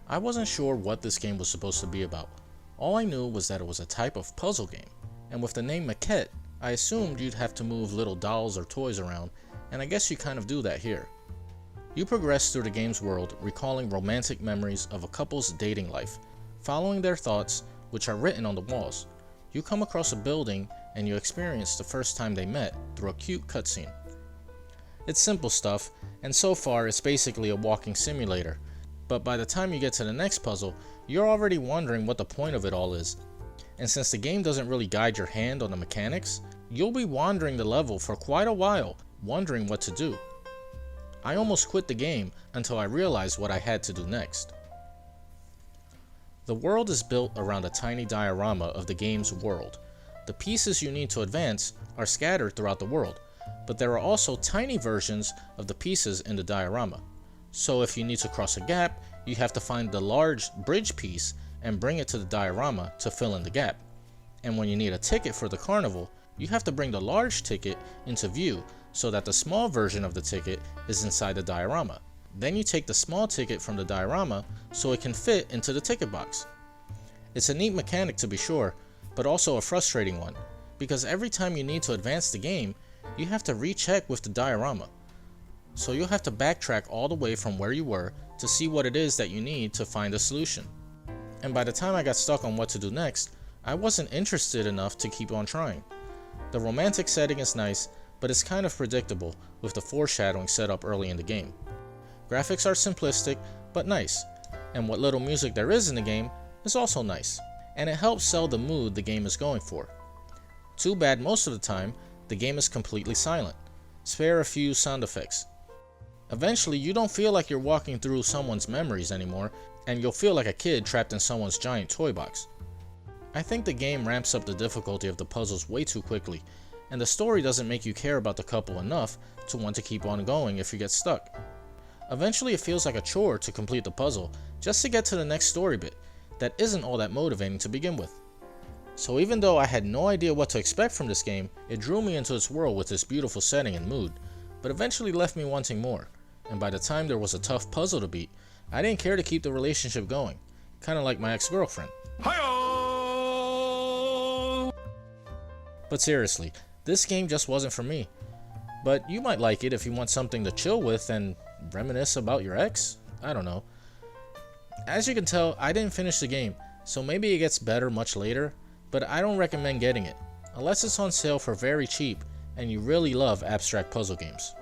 I wasn't sure what this game was supposed to be about. All I knew was that it was a type of puzzle game, and with the name Maquette, I assumed you'd have to move little dolls or toys around, and I guess you kind of do that here. You progress through the game's world, recalling romantic memories of a couple's dating life, following their thoughts, which are written on the walls. You come across a building, and you experience the first time they met through a cute cutscene. It's simple stuff, and so far it's basically a walking simulator, but by the time you get to the next puzzle, you're already wondering what the point of it all is. And since the game doesn't really guide your hand on the mechanics, you'll be wandering the level for quite a while, wondering what to do. I almost quit the game until I realized what I had to do next. The world is built around a tiny diorama of the game's world. The pieces you need to advance are scattered throughout the world, but there are also tiny versions of the pieces in the diorama. So if you need to cross a gap, you have to find the large bridge piece and bring it to the diorama to fill in the gap. And when you need a ticket for the carnival, you have to bring the large ticket into view so that the small version of the ticket is inside the diorama. Then you take the small ticket from the diorama so it can fit into the ticket box. It's a neat mechanic to be sure, but also a frustrating one, because every time you need to advance the game, you have to recheck with the diorama. So you'll have to backtrack all the way from where you were to see what it is that you need to find a solution. And by the time I got stuck on what to do next, I wasn't interested enough to keep on trying. The romantic setting is nice, but it's kind of predictable with the foreshadowing set up early in the game. Graphics are simplistic, but nice, and what little music there is in the game is also nice, and it helps sell the mood the game is going for. Too bad most of the time, the game is completely silent. Spare a few sound effects. Eventually, you don't feel like you're walking through someone's memories anymore, and you'll feel like a kid trapped in someone's giant toy box. I think the game ramps up the difficulty of the puzzles way too quickly, and the story doesn't make you care about the couple enough to want to keep on going if you get stuck. Eventually, it feels like a chore to complete the puzzle just to get to the next story bit that isn't all that motivating to begin with. So even though I had no idea what to expect from this game, it drew me into its world with its beautiful setting and mood, but eventually left me wanting more, and by the time there was a tough puzzle to beat, I didn't care to keep the relationship going, kinda like my ex-girlfriend. Hi-oh! But seriously, this game just wasn't for me. But you might like it if you want something to chill with and reminisce about your ex? I don't know. As you can tell, I didn't finish the game, so maybe it gets better much later, but I don't recommend getting it, unless it's on sale for very cheap and you really love abstract puzzle games.